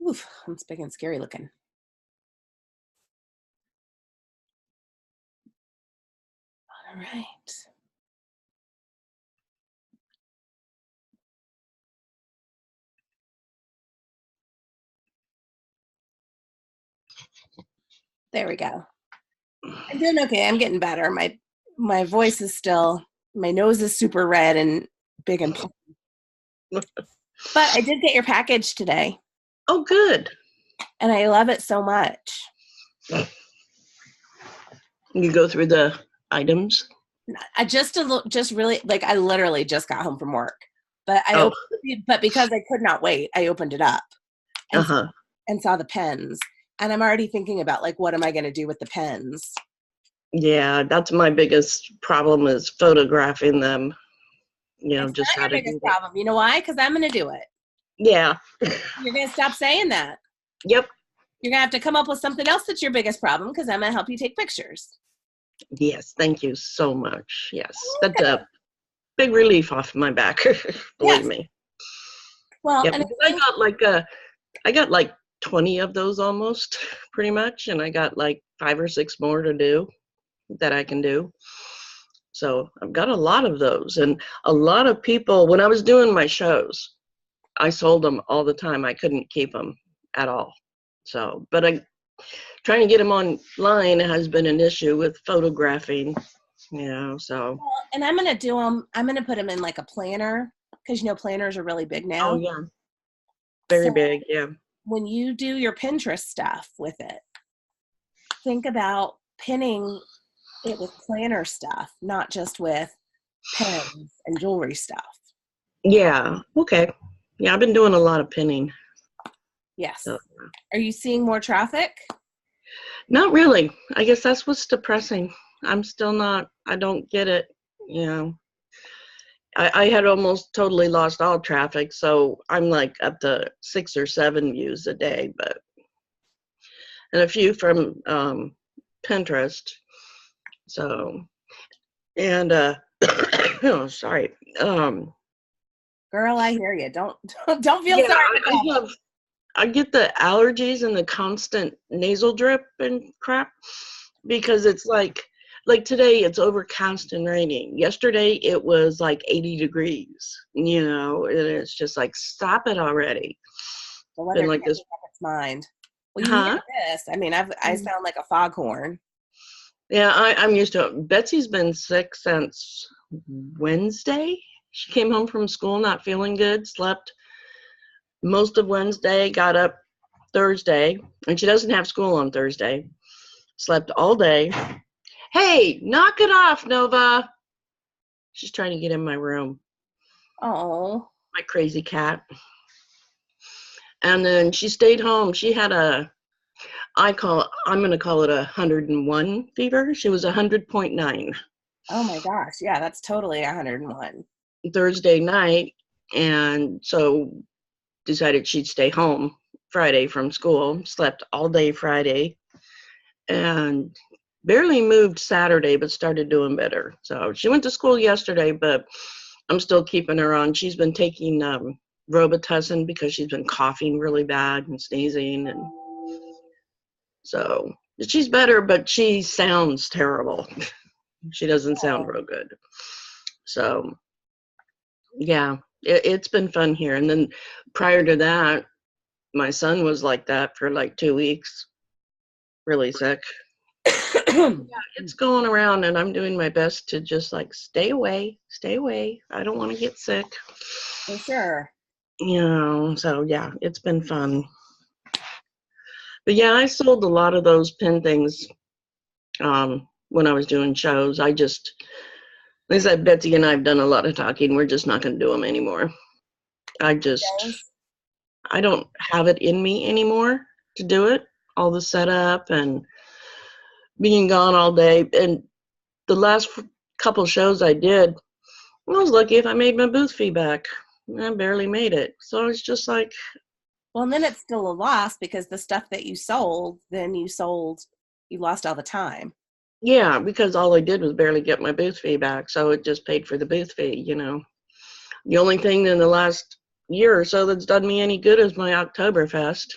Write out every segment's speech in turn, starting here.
Oof, it's big and scary looking. All right. There we go. I'm doing okay. I'm getting better. My voice is still, my nose is super red and big and puffy. But I did get your package today, Oh, good. and I love it so much. You go through the items. I just really like I literally just got home from work, but Oh, but because I could not wait, I opened it up and uh-huh. and saw the pens, and I'm already thinking about like what am I going to do with the pens? Yeah, that's my biggest problem is photographing them. It's Just not how your to biggest do that. problem. You know why? Because I'm going to do it. Yeah. You're going to stop saying that. Yep. You're going to have to come up with something else that's your biggest problem because I'm going to help you take pictures. Yes. Thank you so much. Yes. That's a big relief off my back. Believe Yes. me. Well, Yep. and Because I got like 20 of those almost pretty much, and I got like 5 or 6 more to do that I can do. So I've got a lot of those, and a lot of people, when I was doing my shows, I sold them all the time. I couldn't keep them at all. So, but trying to get them online has been an issue with photographing, so. and I'm going to do them. I'm going to put them in like a planner because planners are really big Oh, now. yeah. Very So big, yeah. when you do your Pinterest stuff with it, think about pinning it with planner stuff, not just with pens and jewelry stuff. Yeah, okay. Yeah, I've been doing a lot of pinning. Yes. So. Are you seeing more traffic? Not really. I guess that's what's depressing. I'm still not, I don't get it, I had almost totally lost all traffic, so I'm like up to 6 or 7 views a day, and a few from Pinterest. So, and oh, sorry. Girl, I hear you. Don't feel Yeah, sorry. I get the allergies and the constant nasal drip and crap because it's like today it's overcast and raining. Yesterday it was like 80 degrees, and it's just like stop it already. The weather Been like can't this, make up its mind. Well, you huh? hear this. I mean, I sound like a foghorn. Yeah, I'm used to it. Betsy's been sick since Wednesday. She came home from school not feeling good, slept most of Wednesday, got up Thursday, and she doesn't have school on Thursday. Slept all day. Hey, knock it off, Nova. She's trying to get in my room. Oh. My crazy cat. And then she stayed home. She had I'm going to call it 101 fever. She was 100.9. Oh my gosh. Yeah, that's totally 101. Thursday night, and so decided she'd stay home Friday from school. Slept all day Friday, and barely moved Saturday, but started doing better. So she went to school yesterday, but I'm still keeping her on. She's been taking Robitussin because she's been coughing really bad and sneezing, and so she's better, but she sounds terrible. She doesn't sound real good. So yeah, it's been fun here. And then prior to that, my son was like that for like 2 weeks, really sick. Yeah, it's going around, and I'm doing my best to just like stay away. I don't want to get sick. For sure. So yeah, it's been fun. But yeah, I sold a lot of those pin things when I was doing shows. Like I said, Betsy and I have done a lot of talking. We're just not going to do them anymore. I don't have it in me anymore to do it. All the setup and being gone all day. And the last couple shows I did, I was lucky if I made my booth fee back. I barely made it. So it's just like. Well, and then it's still a loss because the stuff that you sold, you lost all the time. Yeah, because all I did was barely get my booth fee back. So it just paid for the booth fee, The only thing in the last year or so that's done me any good is my Oktoberfest.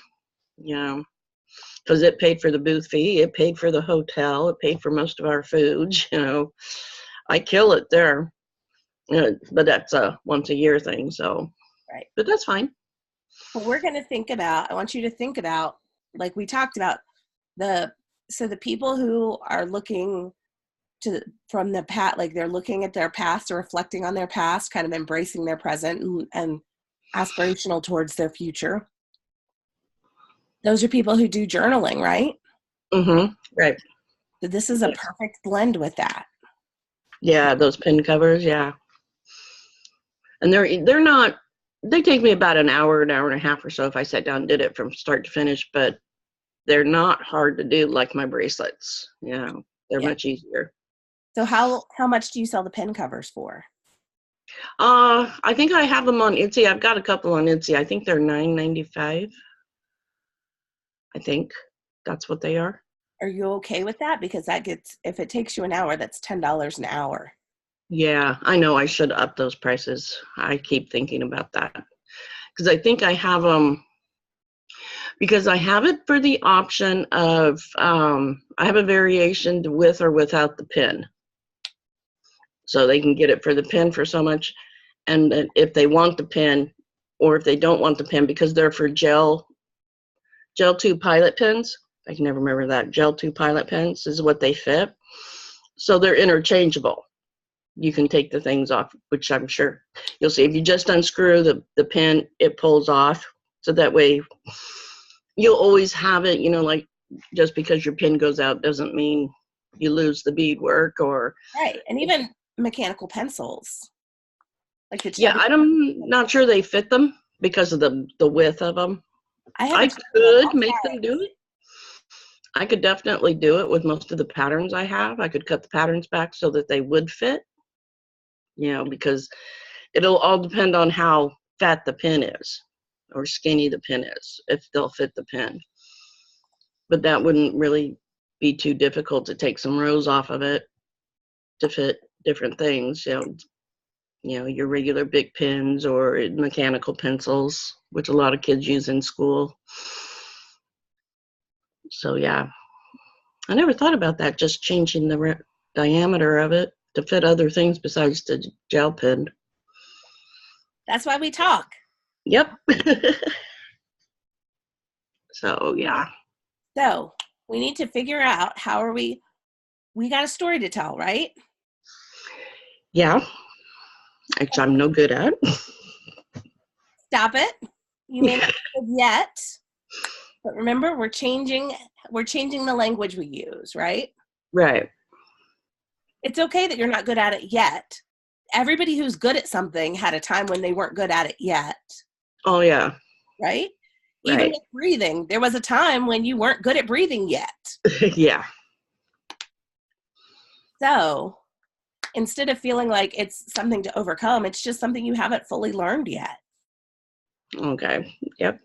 Because it paid for the booth fee, it paid for the hotel, it paid for most of our food. I kill it there. But that's a once a year thing, so. Right. But that's fine. But we're going to think about, I want you to think about, like we talked about, the people who are looking from the past, like they're looking at their past or reflecting on their past, kind of embracing their present and aspirational towards their future. Those are people who do journaling, right? Mm-hmm. Right. So this is a perfect blend with that. Yeah, those pin covers, yeah. And they're not, they take me about an hour and a half or so if I sat down and did it from start to finish, but they're not hard to do like my bracelets. They're much easier. So how much do you sell the pin covers for? I think I have them on Etsy. I've got a couple on Etsy. I think they're $9.95. I think that's what they are. Are you okay with that? Because if it takes you an hour, that's $10 an hour. Yeah, I know I should up those prices. I keep thinking about that because I think I have them because I have it for the option of I have a variation with or without the pin. So they can get it for the pin for so much. And if they want the pin or if they don't want the pin, because they're for gel 2 pilot pins. I can never remember that. Gel 2 pilot pins is what they fit. So they're interchangeable. You can take the things off, which I'm sure you'll see. If you just unscrew the pin, it pulls off. So that way you'll always have it, like just because your pin goes out doesn't mean you lose the beadwork or. Right. And even mechanical pencils. I'm not sure they fit them because of the width of them. I could make them do it. I could definitely do it with most of the patterns I have. I could cut the patterns back so that they would fit, because it'll all depend on how fat the pin is or skinny the pin is, if they'll fit the pin. But that wouldn't really be too difficult to take some rows off of it to fit different things, your regular big pins or mechanical pencils, which a lot of kids use in school. So yeah, I never thought about that, just changing the diameter of it to fit other things besides the gel pin. That's why we talk. Yep. So yeah. So we need to figure out we got a story to tell, right? Yeah. Which I'm no good at. Stop it. You may not be good yet. But remember, we're changing the language we use, right? Right. It's okay that you're not good at it yet. Everybody who's good at something had a time when they weren't good at it yet. Oh, yeah. Right? Even with breathing, there was a time when you weren't good at breathing yet. Yeah. So instead of feeling like it's something to overcome, it's just something you haven't fully learned yet. Okay. Yep.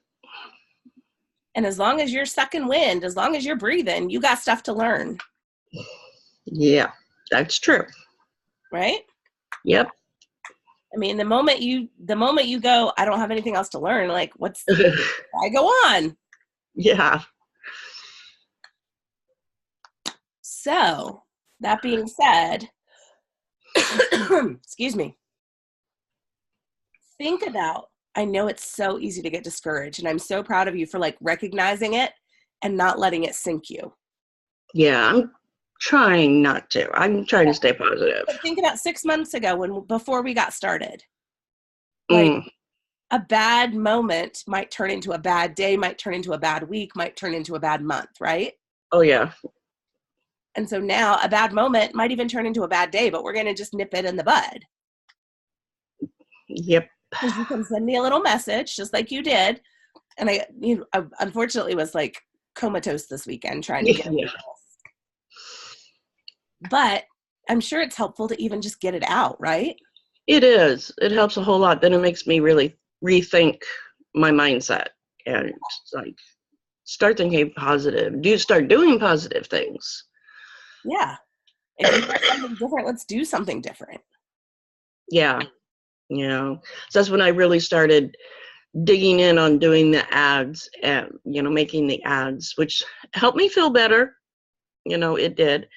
And as long as you're sucking wind, as long as you're breathing, you got stuff to learn. Yeah, that's true. Right? Yep. I mean, the moment you go, I don't have anything else to learn, like I go on. Yeah. So that being said, excuse me, think about, I know it's so easy to get discouraged, and I'm so proud of you for recognizing it and not letting it sink you. Yeah, I'm trying not to. I'm trying to stay positive. But think about 6 months ago before we got started. A bad moment might turn into a bad day, might turn into a bad week, might turn into a bad month, right? Oh, yeah. And so now a bad moment might even turn into a bad day, but we're going to just nip it in the bud. Yep. Because you can send me a little message, just like you did. And I unfortunately was comatose this weekend trying to get it. But I'm sure it's helpful to even just get it out, right? It is. It helps a whole lot. Then it makes me really rethink my mindset and start thinking positive. Start doing positive things. Yeah. If you want something different, let's do something different. Yeah. So that's when I really started digging in on doing the ads and, making the ads, which helped me feel better. It did.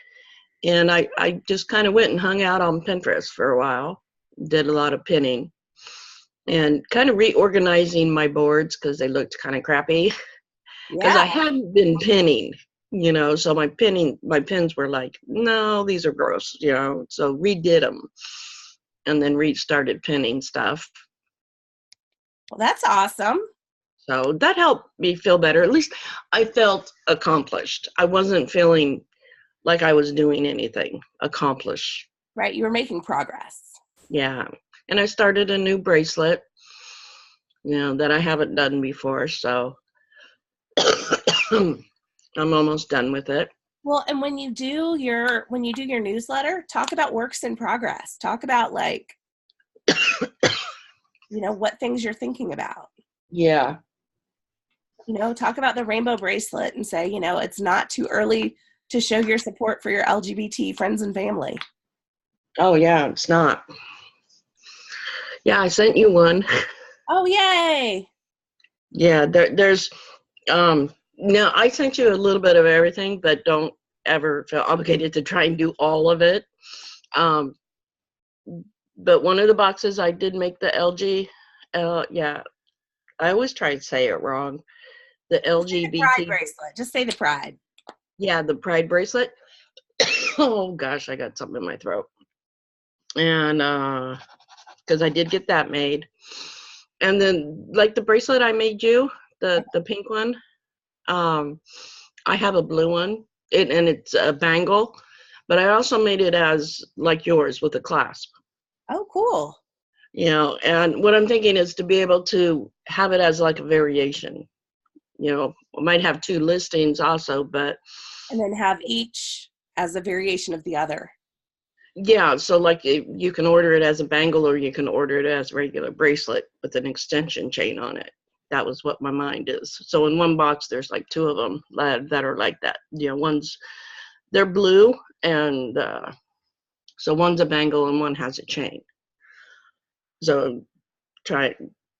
And I just kind of went and hung out on Pinterest for a while, did a lot of pinning and kind of reorganizing my boards because they looked kind of crappy because Yeah. I hadn't been pinning, so my pins were like, no, these are gross, so redid them and then restarted pinning stuff. Well, that's awesome. So that helped me feel better. At least I felt accomplished. I wasn't feeling like I was doing anything accomplished. Right. You were making progress. Yeah. And I started a new bracelet, that I haven't done before. So I'm almost done with it. Well, and when you do your newsletter, talk about works in progress. Talk about what things you're thinking about. Yeah. Talk about the rainbow bracelet and say, it's not too early to show your support for your LGBT friends and family. Oh, yeah, it's not. Yeah, I sent you one. Oh, yay. Yeah, there's, now I sent you a little bit of everything, but don't ever feel obligated to try and do all of it. But one of the boxes I did make the LG, yeah, I always try to say it wrong. The LGBT. The pride bracelet. Just say the pride. Yeah, the pride bracelet. Oh gosh, I got something in my throat. And because I did get that made. And then like the bracelet I made you, the pink one, I have a blue one. And it's a bangle, but I also made it as like yours with a clasp. Oh, cool. And what I'm thinking is to be able to have it as like a variation. I might have 2 listings also, but. And then have each as a variation of the other. Yeah, so like you can order it as a bangle or you can order it as a regular bracelet with an extension chain on it. That was what my mind is. So in one box, there's like 2 of them that are like that. They're blue, and so one's a bangle and one has a chain. So try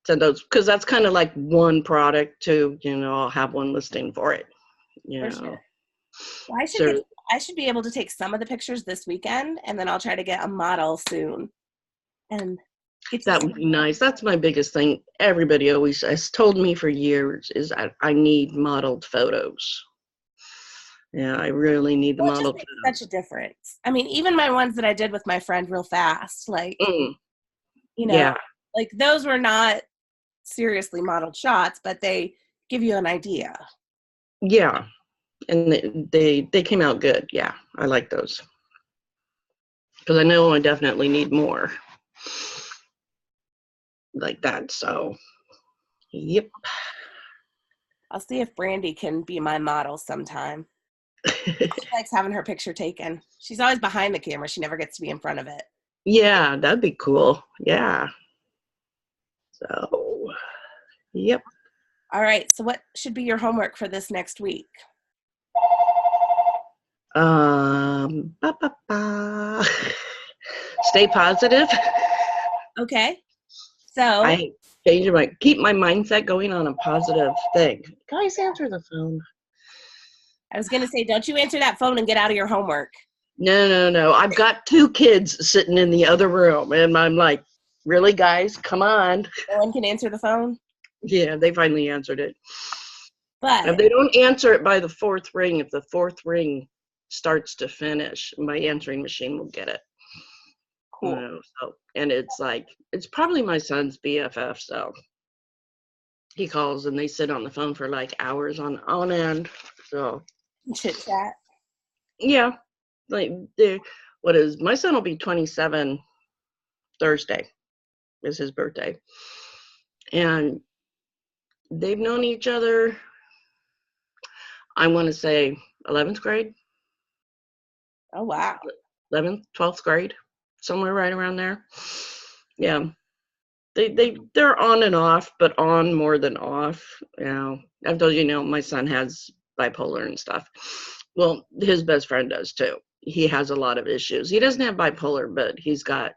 send those, because that's kind of like one product too. I'll have one listing for it. For sure. Well, I should be able to take some of the pictures this weekend, and then I'll try to get a model soon. And that would be nice. That's my biggest thing. Everybody always has told me for years is I need modeled photos. Yeah, I really need the modeled photos. It makes such a difference. I mean, even my ones that I did with my friend real fast, yeah, like those were not seriously modeled shots, but they give you an idea. Yeah. And they came out good. Yeah, I like those. Because I know I definitely need more like that. So, yep. I'll see if Brandy can be my model sometime. She likes having her picture taken. She's always behind the camera. She never gets to be in front of it. Yeah, that'd be cool. Yeah. So, yep. All right. So what should be your homework for this next week? Stay positive. Okay. So keep my mindset going on a positive thing. Guys, answer the phone. I was gonna say, don't you answer that phone and get out of your homework. No. I've got 2 kids sitting in the other room, and I'm like, really, guys, come on. No one can answer the phone? Yeah, they finally answered it. But if they don't answer it by the 4th ring, if the 4th ring starts to finish, my answering machine will get it. Cool. And it's probably my son's BFF, so he calls and they sit on the phone for like hours on end. So chit chat. Yeah, like my son will be 27 Thursday is his birthday, and they've known each other, I want to say 11th grade. Oh wow. 11th, 12th grade, somewhere right around there. Yeah, they're on and off, but on more than off. I've told you, my son has bipolar and stuff. Well, his best friend does too. He has a lot of issues. He doesn't have bipolar, but he's got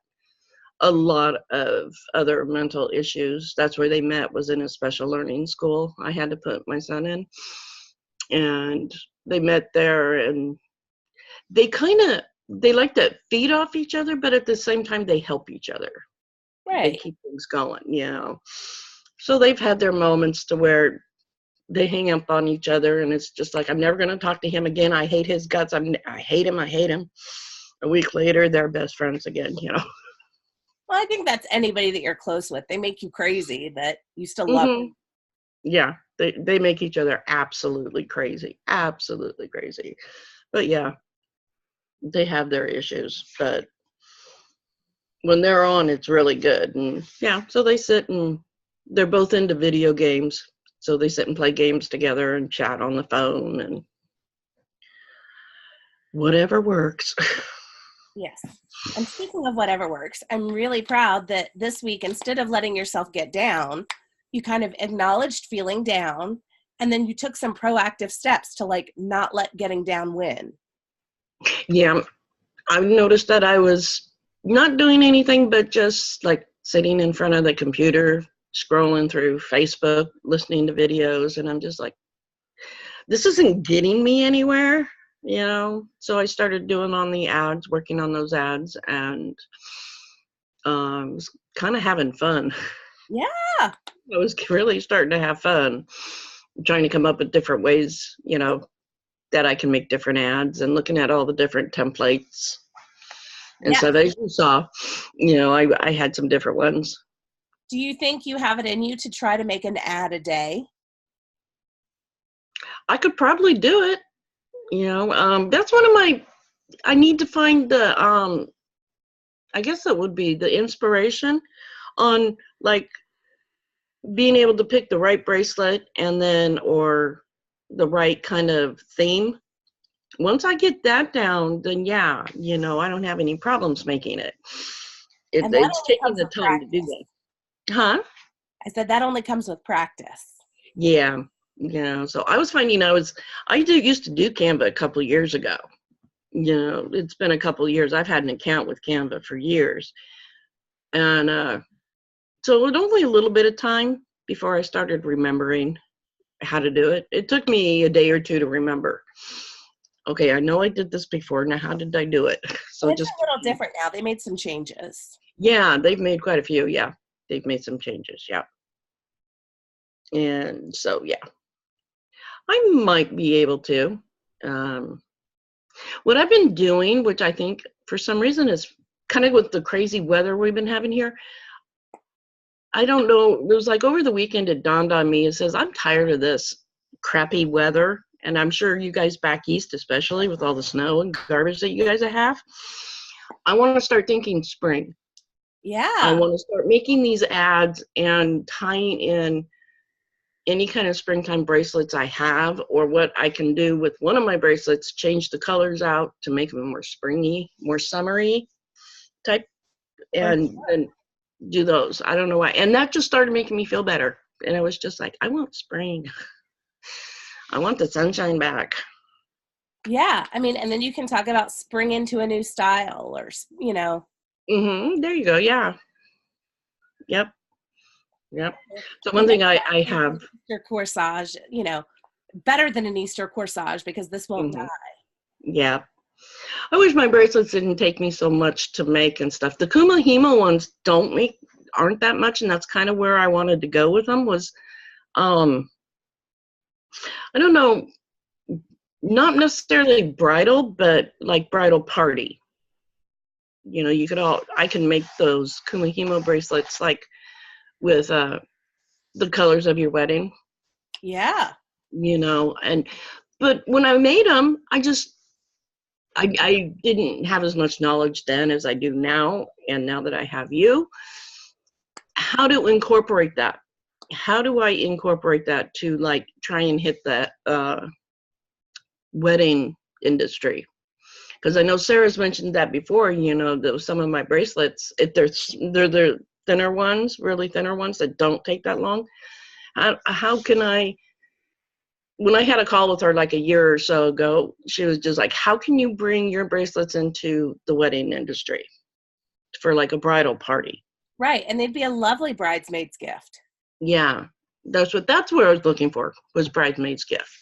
a lot of other mental issues. That's where they met, was in a special learning school I had to put my son in. And they met there, and they like to feed off each other, but at the same time they help each other. They Right. keep things going, So they've had their moments to where they hang up on each other, and it's just like, I'm never going to talk to him again. I hate his guts. I hate him. I hate him. A week later, they're best friends again. Well, I think that's anybody that you're close with. They make you crazy, but you still love Hmm. Yeah, they make each other absolutely crazy. Absolutely crazy. But yeah, they have their issues. But when they're on, it's really good. And yeah, so they sit and they're both into video games. So they sit and play games together and chat on the phone and whatever works. Yes. And speaking of whatever works, I'm really proud that this week, instead of letting yourself get down, you kind of acknowledged feeling down, and then you took some proactive steps to like not let getting down win. Yeah, I've noticed that I was not doing anything but just like sitting in front of the computer, scrolling through Facebook, listening to videos, and I'm just like, this isn't getting me anywhere. So I started doing on the ads, working on those ads, and was kind of having fun. Yeah. I was really starting to have fun, trying to come up with different ways, that I can make different ads, and looking at all the different templates. And Yeah. so as you saw, I had some different ones. Do you think you have it in you to try to make an ad a day? I could probably do it. That's one of I need to find I guess it would be the inspiration on like being able to pick the right bracelet or the right kind of theme. Once I get that down, then yeah, I don't have any problems making it. And that It's only taking comes the with time to do practice. that. Huh? I said that only comes with practice. Yeah. So I was finding used to do Canva a couple of years ago. It's been a couple of years. I've had an account with Canva for years. And so it was only a little bit of time before I started remembering how to do it. It took me a day or two to remember. Okay, I know I did this before. Now, how did I do it? So And it's just, a little different now. They made some changes. yeah, they've made quite a few. Yeah, they've made some changes. Yeah. And so, yeah, I might be able to. Um, what I've been doing, which I think for some reason is kind of with the crazy weather we've been having here, I don't know. It was like over the weekend, it dawned on me. It says, I'm tired of this crappy weather. And I'm sure you guys back east, especially with all the snow and garbage that you guys have, I want to start thinking spring. I Yeah. want to start making these ads and tying in any kind of springtime bracelets I have, or what I can do with one of my bracelets, change the colors out to make them more springy, more summery type, For and then do those. I don't know why. And that just started making me feel better. And I was just like, I want spring. I want the sunshine back. Yeah, I mean, and then you can talk about spring into a new style or. There you go. Yeah. Yep. Yep. So And one thing I have. Easter corsage, better than an Easter corsage because this won't die. Mhm, yeah. I wish my bracelets didn't take me so much to make and stuff. The Kumahimo ones aren't that much, and that's kind of where I wanted to go with them was, I don't know, not necessarily bridal, but like bridal party. I can make those Kumahimo bracelets like with the colors of your wedding, Yeah. but when I made them, I didn't have as much knowledge then as I do now, and now that I have you, how to incorporate that. How do I incorporate that to like try and hit that wedding industry? Because I know Sarah's mentioned that before. Some of my bracelets, if they're thinner ones, really thinner ones that don't take that long. How can I? When I had a call with her like a year or so ago, she was just like, how can you bring your bracelets into the wedding industry? for like a bridal party. Right. And they'd be a lovely bridesmaid's gift. Yeah, that's what I was looking for, was bridesmaid's gift.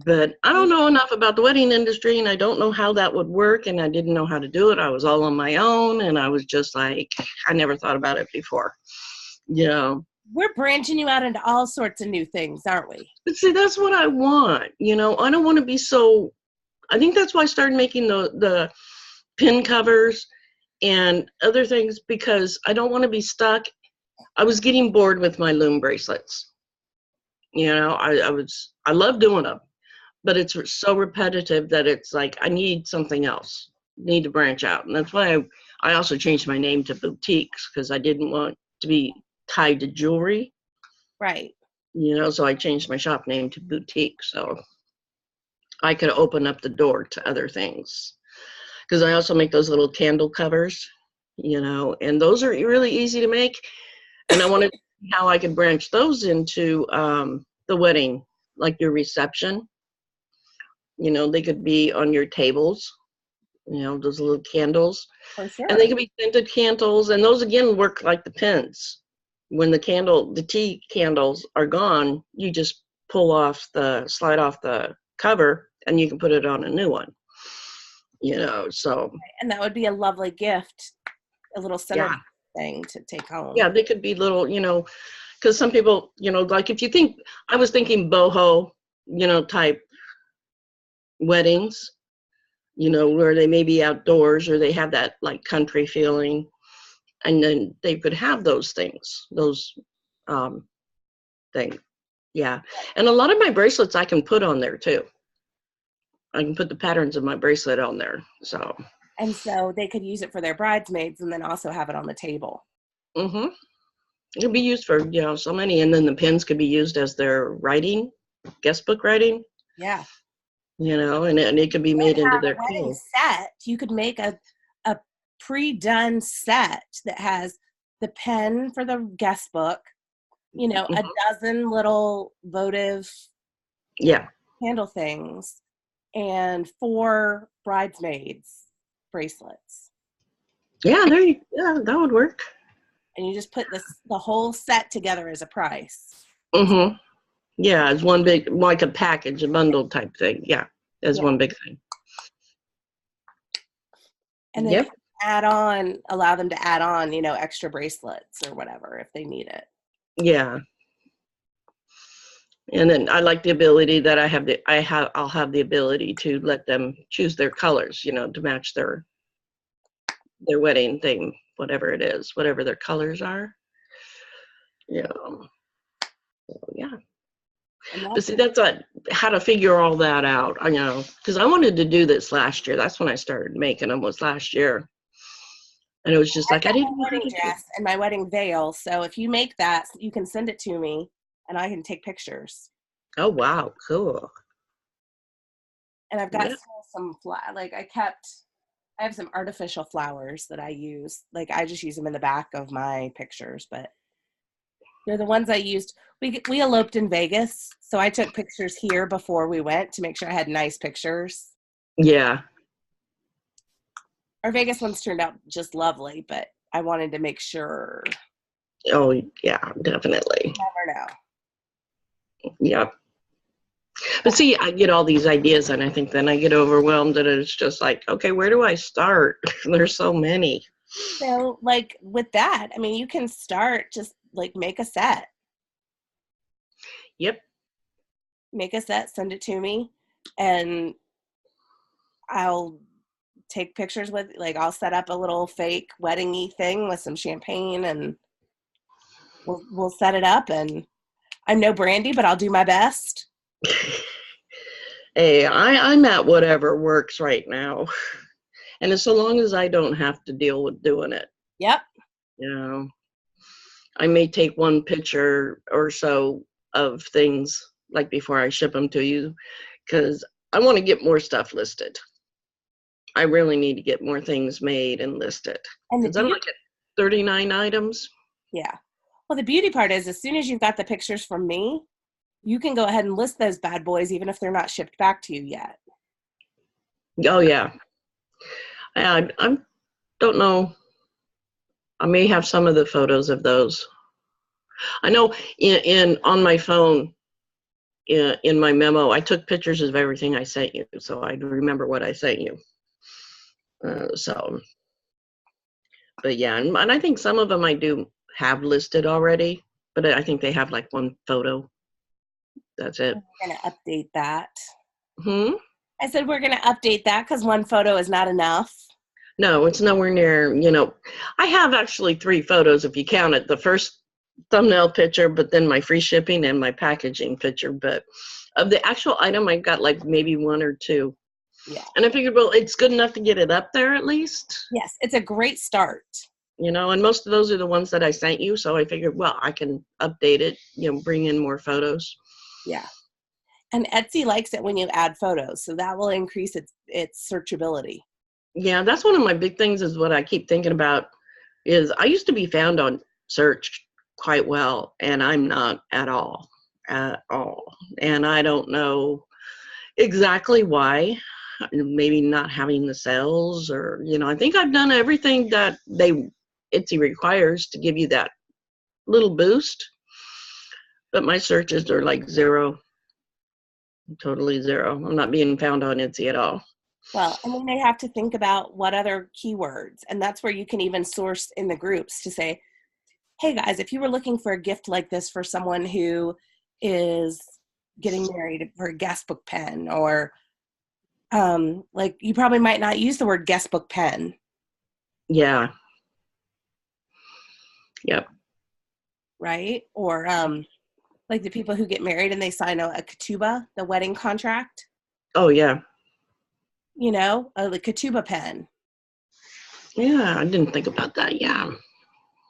But I don't know enough about the wedding industry, and I don't know how that would work, and I didn't know how to do it. I was all on my own, and I was just like, I never thought about it before. You know, We're branching you out into all sorts of new things, aren't we? but see, that's what I want. You know, I don't want to be so. I think that's why I started making the pin covers and other things, because I don't want to be stuck. I was getting bored with my loom bracelets. You know, I love doing them, but it's so repetitive that it's like I need something else. Need to branch out, and that's why I also changed my name to Boutiques, because I didn't want to be tied to jewelry. Right. You know, so I changed my shop name to Boutique, so I could open up the door to other things. Because I also make those little candle covers, you know, and those are really easy to make. And I wanted to see how I could branch those into the wedding, like your reception. You know, they could be on your tables, you know, those little candles. For sure. And they could be scented candles, and those again work like the pins. When the tea candles are gone, you just slide off the cover, and you can put it on a new one. You know, so. And that would be a lovely gift, a little center thing to take home. Yeah, they could be little, you know, because some people, you know, like if you think, I was thinking boho, you know, type weddings, you know, where they may be outdoors or they have that like country feeling. And then they could have those things, things. Yeah. And a lot of my bracelets I can put on there too. I can put the patterns of my bracelet on there. So. And so they could use it for their bridesmaids and then also have it on the table. Mm-hmm. It could be used for, you know, so many. And then the pins could be used as their writing, guest book writing. Yeah. You know, and it could be made into their wedding set. You could make a pre-done set that has the pen for the guest book, you know, a dozen little votive handle things, and 4 bridesmaids bracelets. Yeah, that would work. And you just put the whole set together as a price. Mm-hmm. Yeah, it's one big, like a package, a bundle type thing. Yeah, it's one big thing. And then allow them to add on, you know, extra bracelets or whatever if they need it. Yeah. And then I like the ability that I'll have the ability to let them choose their colors, you know, to match their wedding thing, whatever it is, whatever their colors are. Yeah. So, yeah. But see, that's how to figure all that out, you know, because I wanted to do this last year. That's when I started making them, was last year. And it was just like, I didn't know wedding dress and my wedding veil. So if you make that, you can send it to me and I can take pictures. Oh, wow. Cool. And I've got some I have some artificial flowers that I use. Like I just use them in the back of my pictures, but they're the ones I used. We eloped in Vegas, so I took pictures here before we went to make sure I had nice pictures. Yeah. Our Vegas ones turned out just lovely, but I wanted to make sure. Oh, yeah, definitely. You never know. Yep. But see, I get all these ideas, and I think then I get overwhelmed, and it's just like, okay, where do I start? There's so many. So, like with that, I mean, you can start just like make a set. Yep. Make a set, send it to me, and I'll take pictures with, like, I'll set up a little fake wedding-y thing with some champagne, and we'll set it up. And I'm no Brandy, but I'll do my best. Hey, I'm at whatever works right now. And as so long as I don't have to deal with doing it. Yep. You know, I may take one picture or so of things like before I ship them to you, because I want to get more stuff listed. I really need to get more things made and listed. Because I'm like at 39 items. Yeah. Well, the beauty part is, as soon as you've got the pictures from me, you can go ahead and list those bad boys, even if they're not shipped back to you yet. Oh, yeah. I'm Don't know. I may have some of the photos of those. I know in on my phone, in my memo, I took pictures of everything I sent you, so I remember what I sent you. So, but yeah, and I think some of them I do have listed already, but I think they have like one photo. That's it. We're going to update that. Hmm? I said we're going to update that because one photo is not enough. No, it's nowhere near, I have actually 3 photos if you count it. The first thumbnail picture, but then my free shipping and my packaging picture. But of the actual item, I got like maybe 1 or 2. Yeah. And I figured, well, it's good enough to get it up there at least. Yes, it's a great start. And most of those are the ones that I sent you. So I figured, well, I can update it, bring in more photos. Yeah. And Etsy likes it when you add photos. So that will increase its searchability. Yeah, that's one of my big things is what I keep thinking about is I used to be found on search quite well, and I'm not at all. And I don't know exactly why. Maybe not having the sales or, I think I've done everything that Etsy requires to give you that little boost. But my searches are like 0, totally 0. I'm not being found on Etsy at all. Well, and then they have to think about what other keywords, and that's where you can even source in the groups to say, hey guys, if you were looking for a gift like this for someone who is getting married for a guest book pen, or like you probably might not use the word guest book pen. Yeah. Yep. Right? Or like the people who get married and they sign a ketubah, the wedding contract. Oh, yeah. The ketubah pen. Yeah, I didn't think about that. Yeah.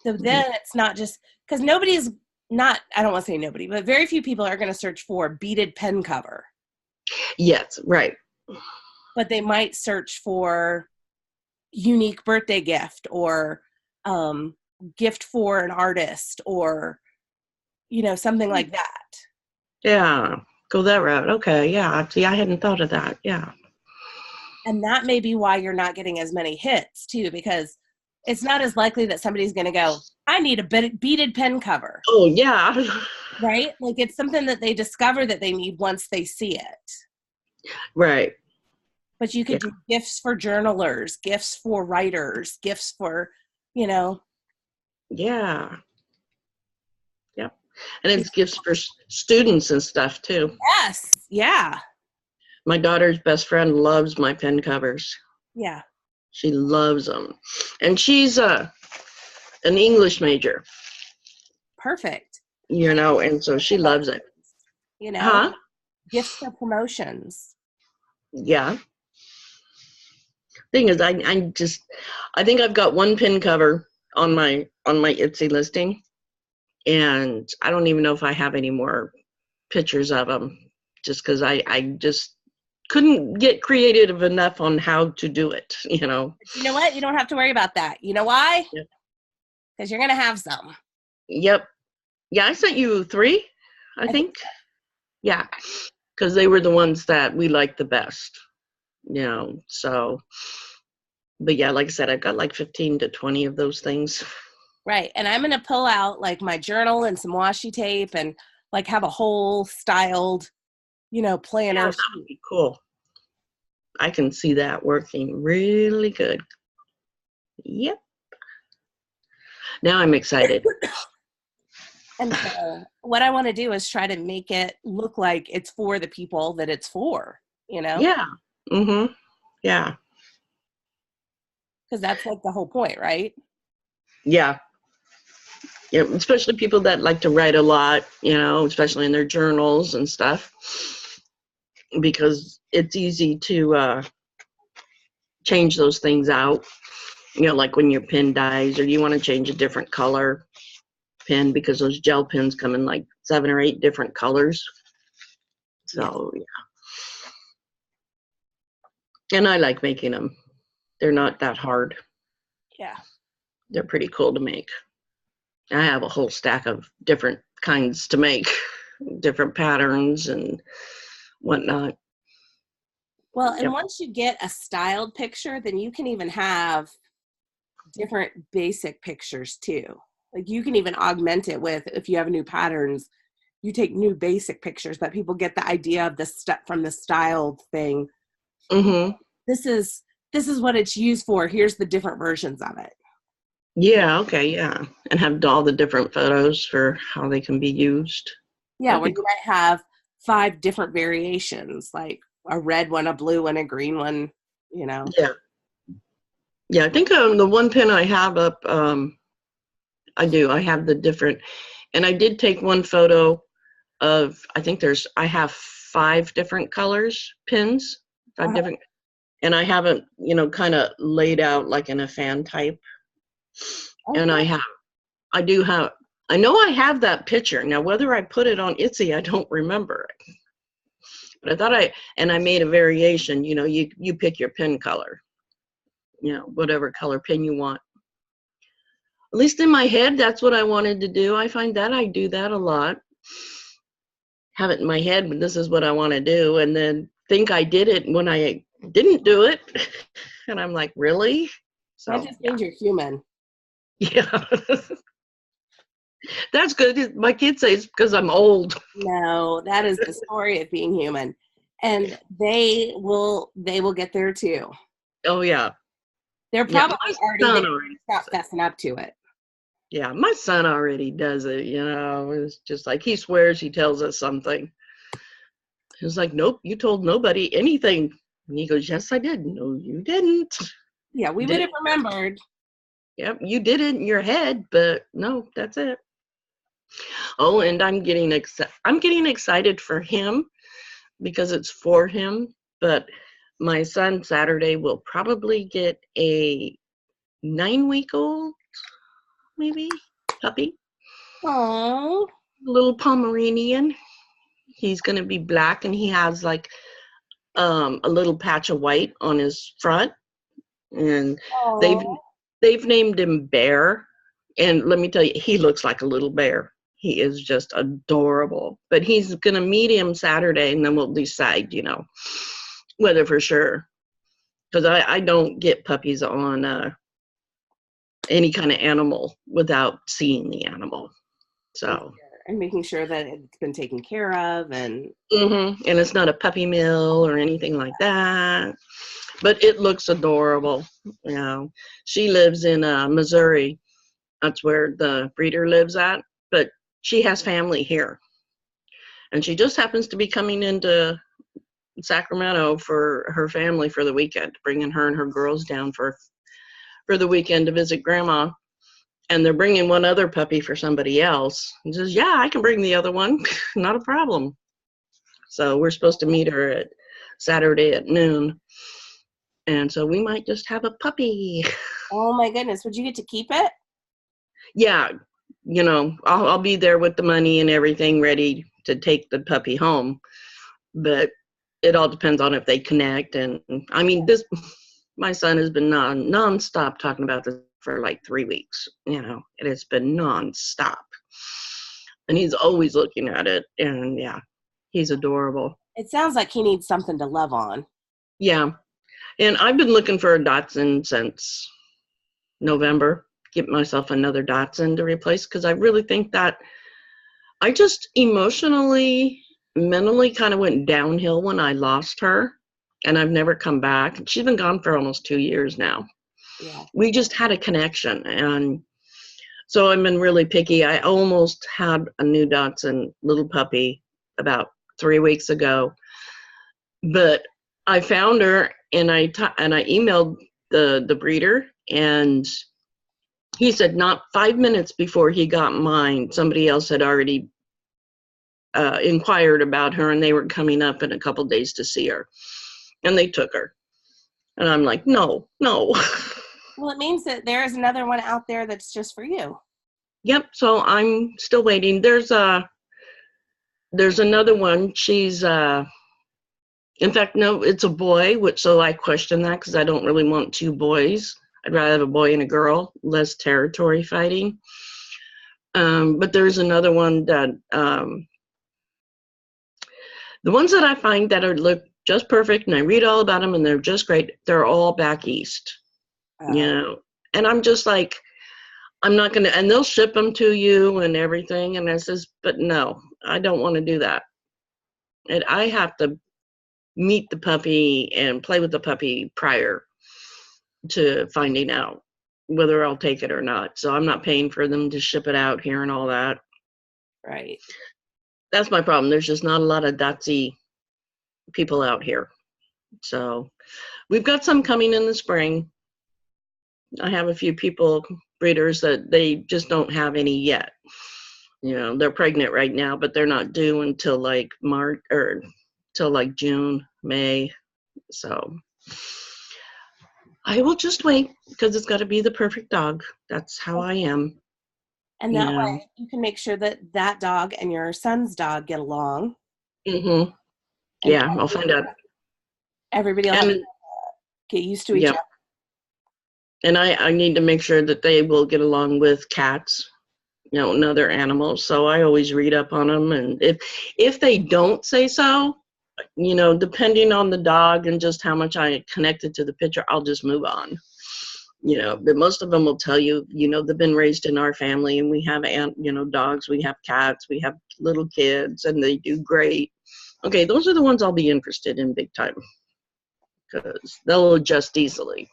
So then it's not just because I don't want to say nobody, but very few people are going to search for beaded pen cover. Yes, right. But they might search for unique birthday gift or gift for an artist or, something like that. Yeah, go that route. Okay, yeah. See, I hadn't thought of that. Yeah. And that may be why you're not getting as many hits too, because it's not as likely that somebody's going to go, I need a beaded pen cover. Oh, yeah. Right? Like it's something that they discover that they need once they see it. Right. But you could do gifts for journalers, gifts for writers, gifts for, Yeah. Yep. And it's gifts for students and stuff too. Yes. Yeah. My daughter's best friend loves my pen covers. Yeah. She loves them. And she's an English major. Perfect. And so she loves it. Huh? Gifts for promotions. Yeah. Thing is, I think I've got 1 pin cover on my Etsy listing, and I don't even know if I have any more pictures of them, just because I just couldn't get creative enough on how to do it. But you know what? You don't have to worry about that. You know why? Because you're gonna have some. Yep. Yeah, I sent you 3, I think. Yeah, because they were the ones that we liked the best. So, but yeah, like I said, I've got like 15 to 20 of those things. Right. And I'm going to pull out like my journal and some washi tape and like have a whole styled, planner. Yeah, that would be cool. I can see that working really good. Yep. Now I'm excited. And so what I want to do is try to make it look like it's for the people that it's for, Yeah. Mm-hmm. Yeah. Because that's like the whole point, right? Yeah. Yeah, especially people that like to write a lot, especially in their journals and stuff, because it's easy to change those things out. Like when your pen dies or you want to change a different color pen, because those gel pens come in like 7 or 8 different colors. So, yeah. And I like making them. They're not that hard. Yeah. They're pretty cool to make. I have a whole stack of different kinds to make, different patterns and whatnot. Well, and once you get a styled picture, then you can even have different basic pictures too. Like you can even augment it with, if you have new patterns, you take new basic pictures, but people get the idea of the step from the styled thing. Mm-hmm. This is what it's used for. Here's the different versions of it. Yeah, okay, yeah. And have all the different photos for how they can be used. Yeah, That'd where be you might have 5 different variations, like a red one, a blue one, a green one, you know. Yeah. Yeah, I think the one pin I have up, I have the different, and I did take one photo of, I have 5 different colors, pins, 5 Uh-huh. different, and I haven't, kind of laid out like in a fan type. And Okay. I know I have that picture. Now, whether I put it on Etsy, I don't remember. But I thought I made a variation, you pick your pin color, whatever color pin you want. At least in my head, that's what I wanted to do. I find that I do that a lot. Have it in my head, but this is what I want to do. And then think I did it when I didn't do it. And I'm like, really? That So, just means you're human. yeah. That's good. My kids say it's because I'm old. No, that is the story of being human. And they will get there too. Oh, yeah. They're Yeah, probably my already son there. already Stop does it. fessing up to it. Yeah, my son already does it, It's just like he swears he tells us something. He's like, nope, you told nobody anything. And he goes, yes, I did. No, you didn't. Yeah, we You would did have it. remembered. Yep, you did it in your head, but no, that's it. Oh, and I'm getting excited for him because it's for him. But my son Saturday will probably get a 9-week-old, maybe puppy, Oh, little Pomeranian. He's gonna be black, and he has like a little patch of white on his front, and they've oh. they've named him Bear. And let me tell you, he looks like a little bear. He is just adorable. But he's gonna meet him Saturday, and then we'll decide, whether for sure. Because I don't get puppies on any kind of animal without seeing the animal. So. And making sure that it's been taken care of and And it's not a puppy mill or anything like that. But it looks adorable. She lives in Missouri. That's where the breeder lives at. But she has family here. And she just happens to be coming into Sacramento for her family for the weekend, bringing her and her girls down for the weekend to visit grandma. And they're bringing one other puppy for somebody else. And says, yeah, I can bring the other one. Not a problem. So we're supposed to meet her at Saturday at noon. And so we might just have a puppy. oh my goodness, would you get to keep it? Yeah, I'll be there with the money and everything ready to take the puppy home. But it all depends on if they connect. And I mean, my son has been nonstop talking about this for like 3 weeks. It has been nonstop. And he's always looking at it. And yeah, he's adorable. It sounds like he needs something to love on. Yeah. And I've been looking for a Dachshund since November. Get myself another Dachshund to replace, because I really think that I just emotionally, mentally kind of went downhill when I lost her, and I've never come back. She's been gone for almost 2 years now. Yeah. We just had a connection, and so I've been really picky. I almost had a new Dachshund little puppy about 3 weeks ago, but I found her, and I emailed the breeder, and he said not 5 minutes before he got mine, somebody else had already inquired about her, and they were coming up in a couple days to see her, and they took her. And I'm like, no. Well, it means that there is another one out there that's just for you. Yep. So I'm still waiting. There's another one. She's in fact, no, it's a boy, so I question that, because I don't really want 2 boys. I'd rather have a boy and a girl, less territory fighting. But there's another one that, the ones that I find that look just perfect, and I read all about them, and they're just great, they're all back east, And I'm just like, I'm not going to, and they'll ship them to you and everything. And I says, but no, I don't want to do that. And I have to meet the puppy and play with the puppy prior to finding out whether I'll take it or not. So I'm not paying for them to ship it out here and all that. Right. That's my problem. There's just not a lot of Dotsie people out here. So we've got some coming in the spring. I have a few people, breeders, that they just don't have any yet. You know, they're pregnant right now, but they're not due until like March or till like June, May. So I will just wait because it's got to be the perfect dog. That's how I am. And that way you can make sure that that dog and your son's dog get along. Mm-hmm. Yeah, I'll find out. Everybody will have to get used to each other. And I need to make sure that they will get along with cats, you know, and other animals. So I always read up on them. And if they don't say so, you know, depending on the dog and just how much I connected to the picture, I'll just move on. You know, but most of them will tell you, you know, they've been raised in our family and we have, you know, dogs, we have cats, we have little kids, and they do great. Okay, those are the ones I'll be interested in big time because they'll adjust easily.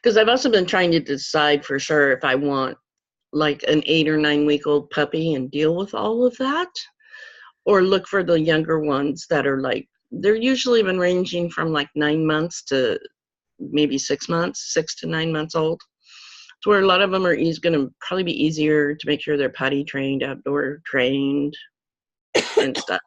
Because I've also been trying to decide for sure if I want like an 8 or 9 week old puppy and deal with all of that, or look for the younger ones that are like, they're usually been ranging from like 9 months to maybe 6 months, 6 to 9 months old. So where a lot of them are going to probably be easier to make sure they're potty trained, outdoor trained, and stuff.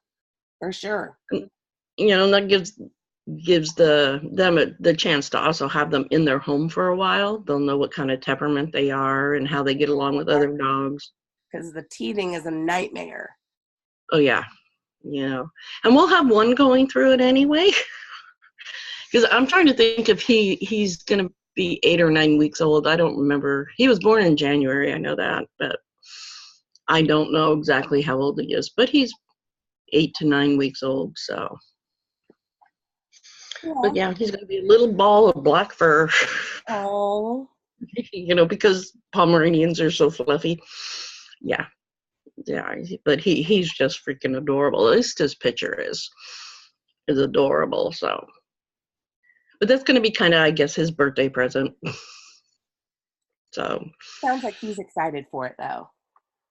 For sure. And, you know, that gives them the chance to also have them in their home for a while. They'll know what kind of temperament they are and how they get along with other dogs. Because the teething is a nightmare. Oh yeah, you know, and we'll have one going through it anyway. Because I'm trying to think if he's gonna be 8 or 9 weeks old. I don't remember. He was born in January. I know that, but I don't know exactly how old he is. But he's 8 to 9 weeks old. So. Yeah. But yeah, he's gonna be a little ball of black fur. Oh. You know, because Pomeranians are so fluffy. Yeah. Yeah, but he's just freaking adorable. At least his picture is adorable. So, but that's going to be kind of, I guess, his birthday present. So sounds like he's excited for it, though.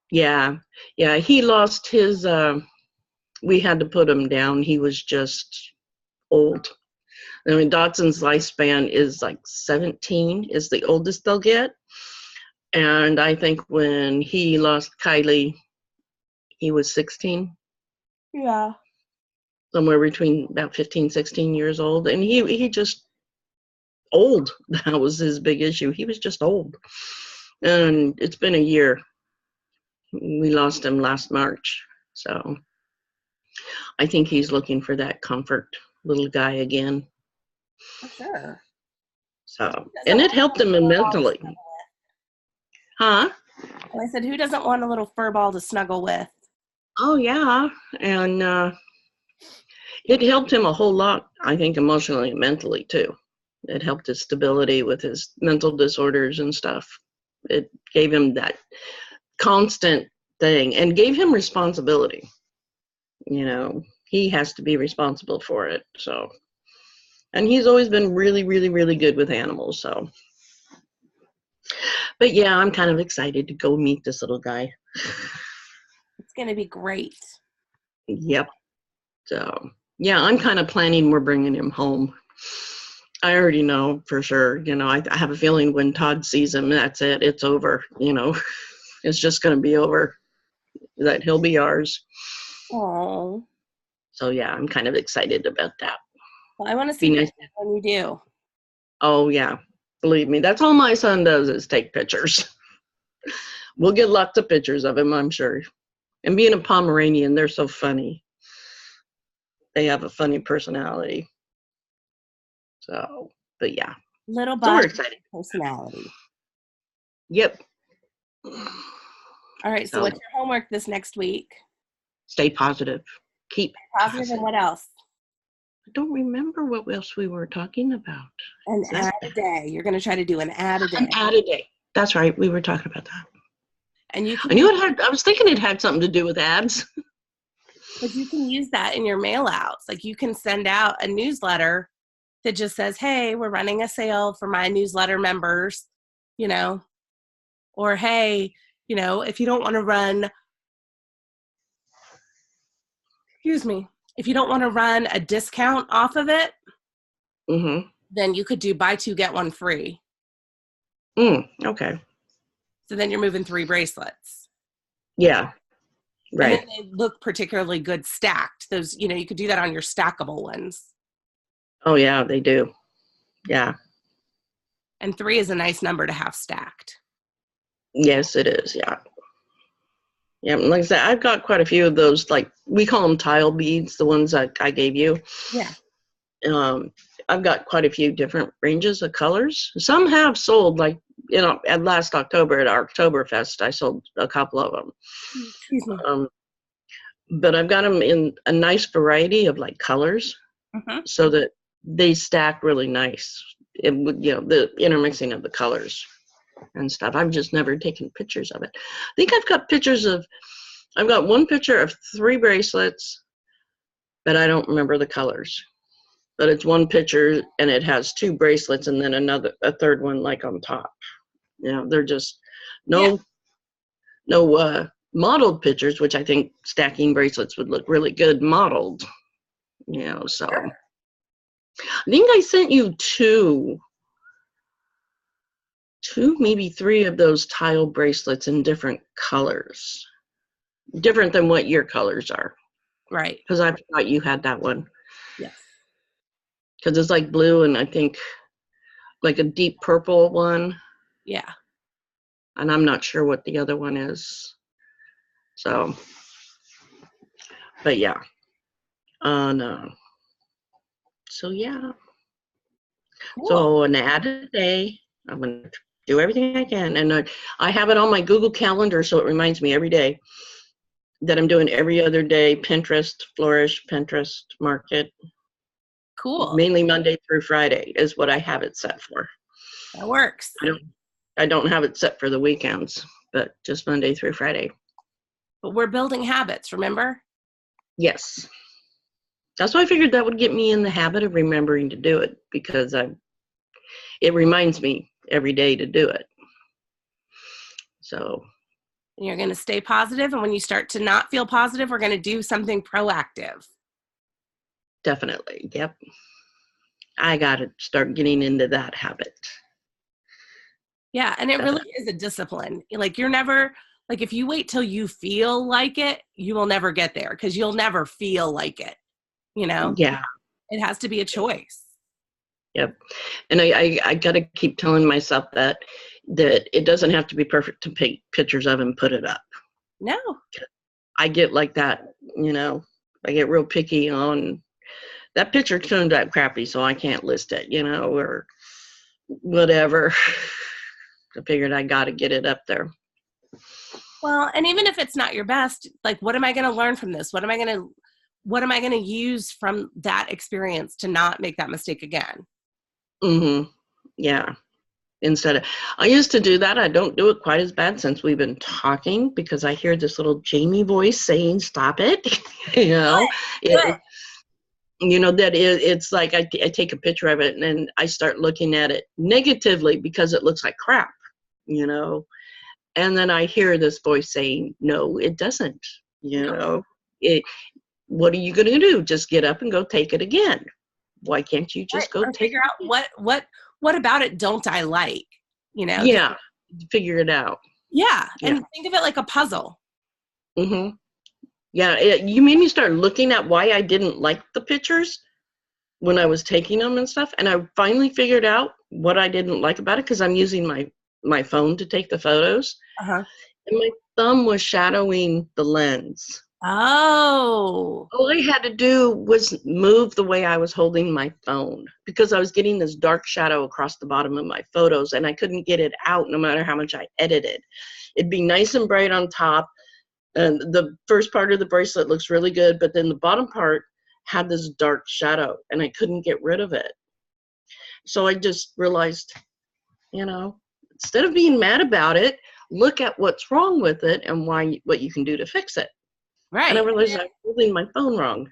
Yeah, he lost his. We had to put him down. He was just old. I mean, Dotson's lifespan is like 17 is the oldest they'll get, and I think when he lost Kylie, he was 16. Yeah. Somewhere between about 15, 16 years old. And he just old. That was his big issue. He was just old. And it's been a year. We lost him last March. So I think he's looking for that comfort little guy again. For sure. So, and it helped him mentally. Huh? Well, I said, who doesn't want a little fur ball to snuggle with? Oh, yeah. And it helped him a whole lot, I think, emotionally and mentally, too. It helped his stability with his mental disorders and stuff. It gave him that constant thing and gave him responsibility. You know, he has to be responsible for it. So, and he's always been really, really, really good with animals. So, but yeah, I'm kind of excited to go meet this little guy. It's going to be great. Yep. So, yeah, I'm kind of planning we're bringing him home. I already know for sure. You know, I have a feeling when Todd sees him, that's it. It's over. You know, it's just going to be over. That he'll be ours. Oh. So yeah, I'm kind of excited about that. Well, I want to see nice when you do. Oh yeah, believe me, that's all my son does is take pictures. We'll get lots of pictures of him, I'm sure. And being a Pomeranian, they're so funny. They have a funny personality. So, but yeah. Little body personality. Yep. All right, so what's your homework this next week? Stay positive. Keep positive. And what else? I don't remember what else we were talking about. An ad a day. You're going to try to do an ad a day. An ad a day. That's right. We were talking about that. And you can I knew it had, I was thinking it had something to do with ads. But you can use that in your mail outs. Like you can send out a newsletter that just says, hey, we're running a sale for my newsletter members, you know, or hey, you know, if you don't want to run, if you don't want to run a discount off of it, Mm-hmm. then you could do buy two, get one free. Okay. So then you're moving 3 bracelets. Yeah. Right. And then they look particularly good stacked. Those, you know, you could do that on your stackable ones. Oh, yeah, they do. Yeah. And 3 is a nice number to have stacked. Yes, it is. Yeah. Yeah. Like I said, I've got quite a few of those, like we call them tile beads, the ones that I gave you. Yeah. I've got quite a few different ranges of colors. Some have sold, like, you know, at last October at Oktoberfest, I sold a couple of them. Excuse me. But I've got them in a nice variety of like colors, so that they stack really nice. It would, you know, the intermixing of the colors and stuff. I've just never taken pictures of it. I think I've got one picture of 3 bracelets, but I don't remember the colors. But it's one picture and it has 2 bracelets and then a third one like on top. You know, they're just no modeled pictures, which I think stacking bracelets would look really good modeled. You know, so I think I sent you 2, maybe 3 of those tile bracelets in different colors, different than what your colors are. Right. Because I thought you had that one. Yes. Because it's like blue and I think like a deep purple one. Yeah. And I'm not sure what the other one is. So, but yeah. No. So yeah. Cool. So an ad a day. I'm going to do everything I can. And I have it on my Google Calendar so it reminds me every day that I'm doing every other day Pinterest, Flourish, Pinterest, Market. Cool. Mainly Monday through Friday is what I have it set for. That works. I don't have it set for the weekends, but just Monday through Friday. But we're building habits, remember? Yes. That's why I figured that would get me in the habit of remembering to do it, because it reminds me every day to do it. So. And you're going to stay positive, and when you start to not feel positive, we're going to do something proactive. Definitely. Yep. I got to start getting into that habit. Yeah. And it really is a discipline. Like you're never, like if you wait till you feel like it, you will never get there because you'll never feel like it, you know? Yeah. It has to be a choice. Yep. And I got to keep telling myself that it doesn't have to be perfect to take pictures of and put it up. No. I get like that, you know, I get real picky on that picture turned out crappy, so I can't list it, you know, or whatever. I figured I got to get it up there. Well, and even if it's not your best, like, what am I going to learn from this? What am I going to use from that experience to not make that mistake again? Mm-hmm. Yeah. I used to do that. I don't do it quite as bad since we've been talking, because I hear this little Jamie voice saying, stop it. You know, you know, that it's like I take a picture of it and then I start looking at it negatively because it looks like crap, you know, and then I hear this voice saying, no, it doesn't, you know, what are you going to do? Just get up and go take it again. Why can't you just go figure out what about it don't I like, you know? Yeah, figure it out. Yeah, and think of it like a puzzle. Mm-hmm. Yeah, you made me start looking at why I didn't like the pictures when I was taking them and stuff, and I finally figured out what I didn't like about it, because I'm using my phone to take the photos, and my thumb was shadowing the lens. Oh. All I had to do was move the way I was holding my phone, because I was getting this dark shadow across the bottom of my photos, and I couldn't get it out no matter how much I edited. It'd be nice and bright on top, and the first part of the bracelet looks really good, but then the bottom part had this dark shadow and I couldn't get rid of it. So I just realized, instead of being mad about it, look at what's wrong with it and what you can do to fix it. Right. And I realized I'm holding my phone wrong.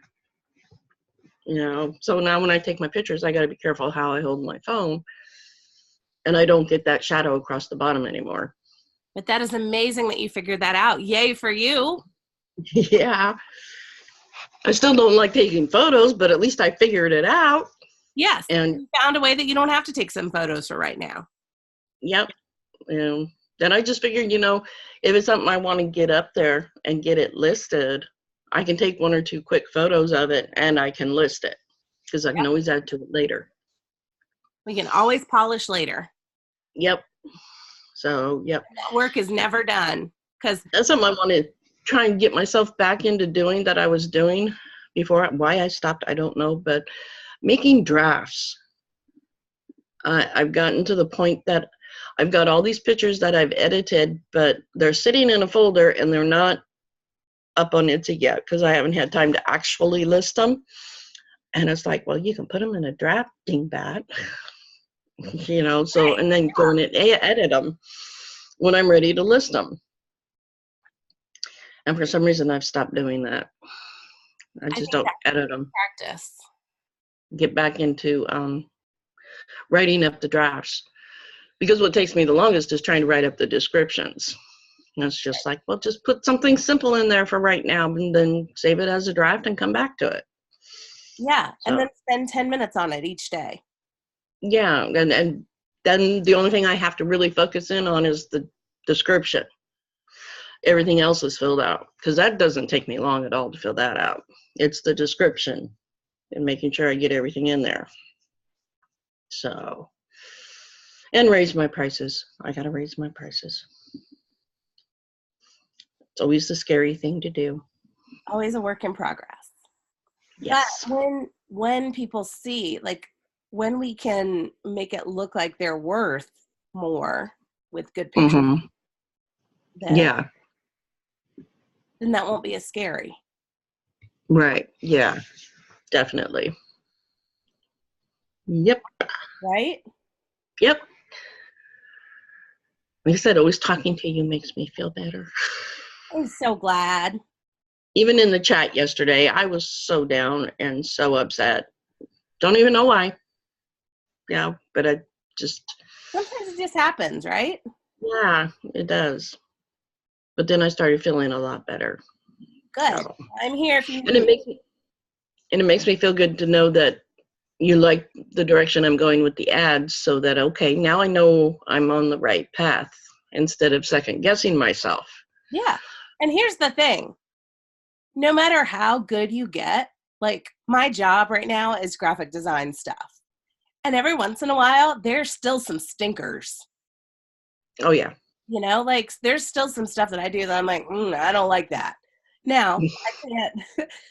So now when I take my pictures, I got to be careful how I hold my phone, and I don't get that shadow across the bottom anymore. But that is amazing that you figured that out. Yay for you. Yeah. I still don't like taking photos, but at least I figured it out. Yes. And you found a way that you don't have to take some photos for right now. Yep. And then I just figured, if it's something I want to get up there and get it listed, I can take 1 or 2 quick photos of it and I can list it because I can always add to it later. We can always polish later. Yep. So, yep. That work is never done. Because that's something I want to try and get myself back into doing that I was doing before. Why I stopped, I don't know. But making drafts. I've gotten to the point that I've got all these pictures that I've edited, but they're sitting in a folder and they're not up on Etsy yet because I haven't had time to actually list them. And it's like, well, you can put them in a draft, dingbat. So, and then go in and edit them when I'm ready to list them. And for some reason, I've stopped doing that. I just don't edit them. Practice. Get back into writing up the drafts. Because what takes me the longest is trying to write up the descriptions. And it's just like, well, just put something simple in there for right now and then save it as a draft and come back to it. Yeah, and then spend 10 minutes on it each day. Yeah, and then the only thing I have to really focus in on is the description. Everything else is filled out because that doesn't take me long at all to fill that out. It's the description and making sure I get everything in there. So, and raise my prices. I got to raise my prices. It's always the scary thing to do. Always a work in progress. Yes. But when people see, like, when we can make it look like they're worth more with good pictures, then that won't be as scary. Right. Yeah, definitely. Yep. Right? Yep. Like I said, always talking to you makes me feel better. I'm so glad. Even in the chat yesterday, I was so down and so upset. Don't even know why. Yeah, but I just... Sometimes it just happens, right? Yeah, it does. But then I started feeling a lot better. Good. So, I'm here if you need. And it makes me feel good to know that you like the direction I'm going with the ads, so that, okay, now I know I'm on the right path instead of second guessing myself. Yeah. And here's the thing. No matter how good you get, like, my job right now is graphic design stuff. And every once in a while, there's still some stinkers. Oh, yeah. Like, there's still some stuff that I do that I'm like, I don't like that. Now,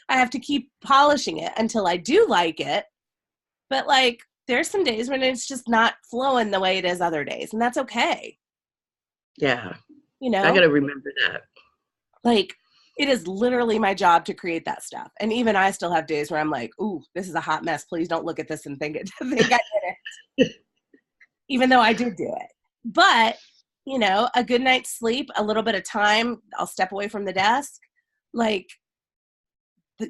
I have to keep polishing it until I do like it. But, like, there's some days when it's just not flowing the way it is other days. And that's okay. Yeah. I got to remember that. Like, it is literally my job to create that stuff. And even I still have days where I'm like, ooh, this is a hot mess. Please don't look at this and think I did it. Even though I did do it. But, a good night's sleep, a little bit of time, I'll step away from the desk. Like,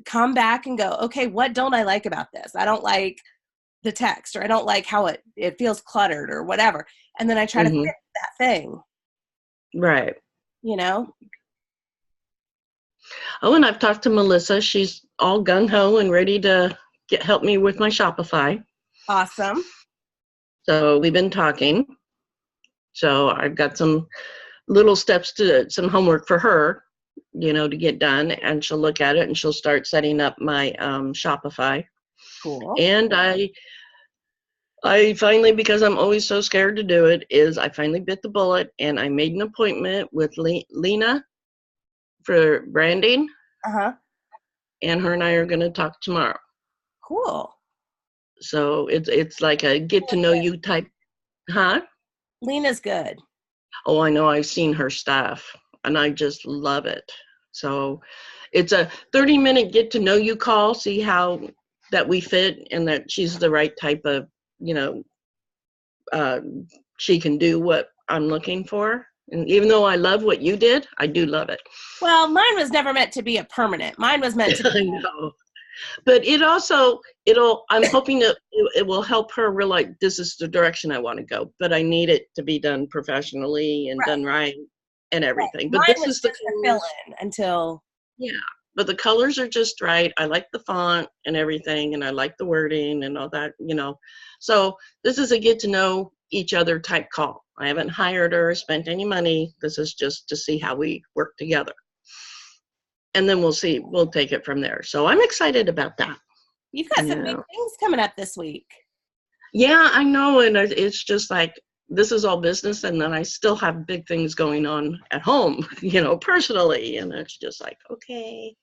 come back and go, okay, what don't I like about this? I don't like the text, or I don't like how it feels cluttered or whatever. And then I try to fix that thing. Right. Oh, and I've talked to Melissa. She's all gung-ho and ready to help me with my Shopify. Awesome. So we've been talking. So I've got some little steps some homework for her, to get done. And she'll look at it and she'll start setting up my Shopify. Cool. And I finally, because I'm always so scared to do it, I finally bit the bullet and I made an appointment with Lena for branding. And her and I are going to talk tomorrow. Cool. So it's like a get to know you type. Lena's good. Oh, I know. I've seen her stuff and I just love it. So it's a 30-minute get to know you call, see how that we fit and that she's the right type of, you know, she can do what I'm looking for. And even though I love what you did, I do love it. Well, mine was never meant to be a permanent. Mine was meant to be. I know. But I'm hoping that it will help her realize this is the direction I want to go. But I need it to be done professionally and done right and everything. Right. But Mine this was is the just a fill in until. Yeah. But the colors are just right. I like the font and everything, and I like the wording and all that, you know. So this is a get to know each other type call. I haven't hired her or spent any money. This is just to see how we work together. And then we'll see. We'll take it from there. So I'm excited about that. You've got some big things coming up this week. Yeah, I know. And it's just like, this is all business. And then I still have big things going on at home, you know, personally. And it's just like, okay,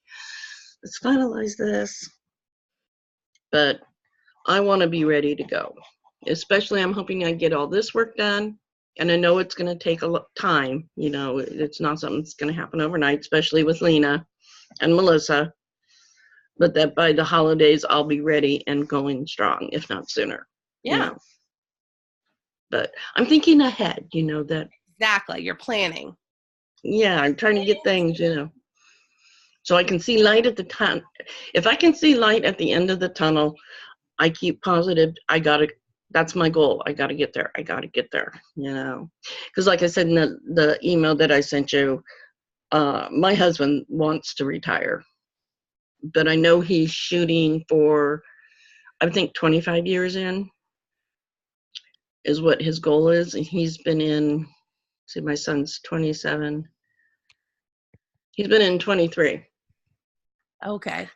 let's finalize this. But I want to be ready to go. Especially, I'm hoping I get all this work done. And I know it's going to take a lot of time. You know, it's not something that's going to happen overnight, especially with Lena and Melissa. But that by the holidays, I'll be ready and going strong, if not sooner. Yeah. You know? But I'm thinking ahead, you know, that. Exactly. You're planning. Yeah, I'm trying to get things, you know. So I can see light at the tunnel. If I can see light at the end of the tunnel, I keep positive. That's my goal. I got to get there. You know, because like I said in the email that I sent you, my husband wants to retire, but I know he's shooting for, I think 25 years in is what his goal is. And he's been in, see, my son's 27. He's been in 23. Okay.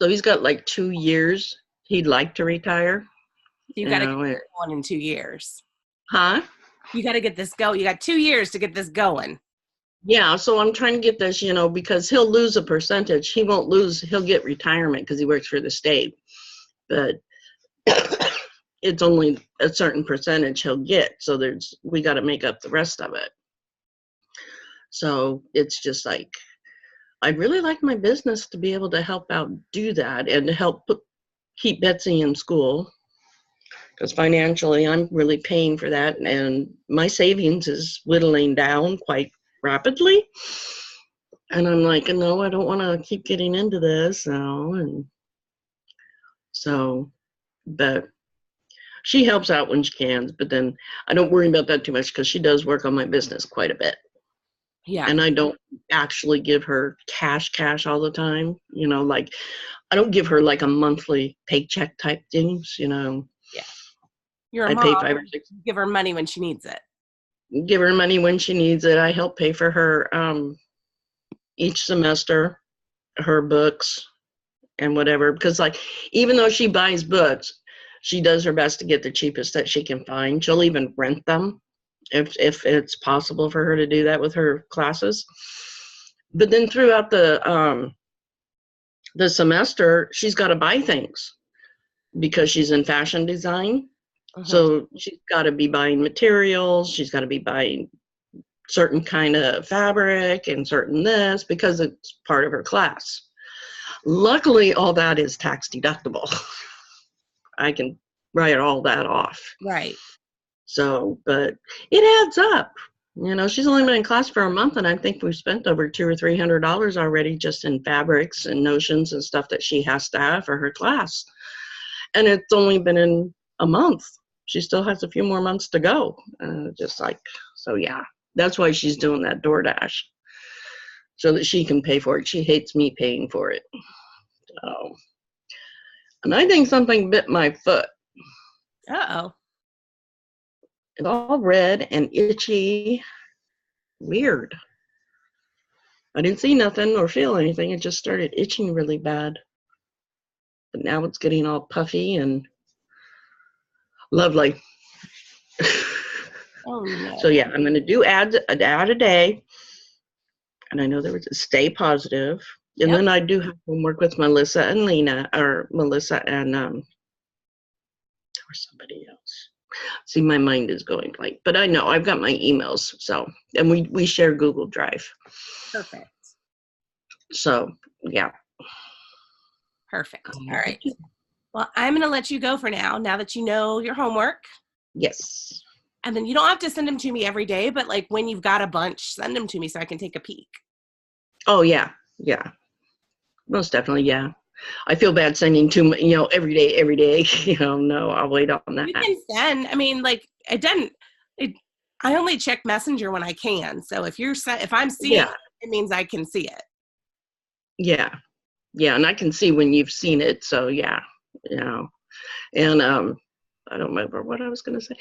So he's got like 2 years he'd like to retire. You got to get this going in 2 years. Huh? You got to get this going. You got 2 years to get this going. Yeah, so I'm trying to get this, you know, because he'll lose a percentage. He won't lose, he'll get retirement because he works for the state. But it's only a certain percentage he'll get. So we got to make up the rest of it. So it's just like, I'd really like my business to be able to help out do that and to help keep Betsy in school. Because financially, I'm really paying for that. And my savings is whittling down quite rapidly. And I'm like, no, I don't want to keep getting into this. But she helps out when she can. But then I don't worry about that too much because she does work on my business quite a bit. Yeah. And I don't actually give her cash all the time. You know, like I don't give her like a monthly paycheck type things, you know. Yeah. You're a mom. Pay 5 or 6. Give her money when she needs it. Give her money when she needs it. I help pay for her each semester, her books and whatever. Because like, even though she buys books, she does her best to get the cheapest that she can find. She'll even rent them if it's possible for her to do that with her classes. But then throughout the semester, she's got to buy things because she's in fashion design. So she's got to be buying materials. She's got to be buying certain kind of fabric and certain this because it's part of her class. Luckily, all that is tax deductible. I can write all that off. Right. So, but it adds up. You know, she's only been in class for a month, and I think we've spent over $200 or $300 already just in fabrics and notions and stuff that she has to have for her class. And it's only been in a month. She still has a few more months to go. So yeah, that's why she's doing that DoorDash, so that she can pay for it. She hates me paying for it. So, and I think something bit my foot. Uh-oh. It's all red and itchy. Weird. I didn't see nothing or feel anything. It just started itching really bad. But now it's getting all puffy and lovely. Oh, no. So yeah, I'm going to do an ad a day. And I know there was a stay positive. And then I do have homework with Melissa and Lena, or Melissa and or somebody else. See, my mind is going blank, but I know I've got my emails. So, and we share Google Drive. Perfect. So, yeah. Perfect. All right. Well, I'm going to let you go for now that you know your homework. Yes. And then you don't have to send them to me every day, but like when you've got a bunch, send them to me so I can take a peek. Oh, yeah. Yeah. Most definitely, yeah. I feel bad sending every day. No, I'll wait on that. You can send. I mean, like I only check Messenger when I can. So if I'm seeing it, it means I can see it. Yeah. Yeah, and I can see when you've seen it. So, yeah. And I don't remember what I was going to say.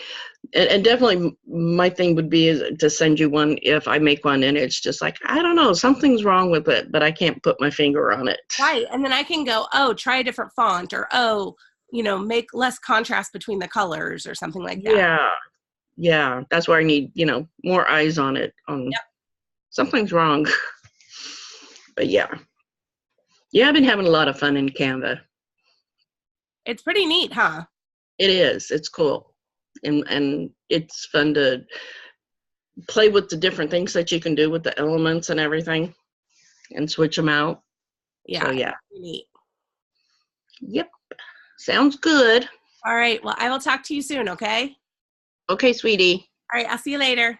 And definitely my thing would be is to send you one if I make one and it's just like, I don't know, something's wrong with it, but I can't put my finger on it. Right. And then I can go, oh, try a different font, or, oh, make less contrast between the colors or something like that. Yeah. Yeah. That's why I need, more eyes on it. Yep. Something's wrong. But yeah. Yeah, I've been having a lot of fun in Canva. It's pretty neat, huh? It is. It's cool. And it's fun to play with the different things that you can do with the elements and everything and switch them out. Yeah. So, yeah. Neat. Yep. Sounds good. All right. Well, I will talk to you soon, okay? Okay, sweetie. All right. I'll see you later.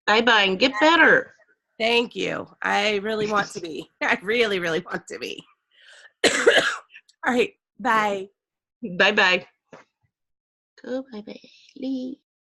Bye-bye and get better. Thank you. I really want to be. I really, really want to be. All right. Bye. Bye-bye. Go bye-bye. Leave.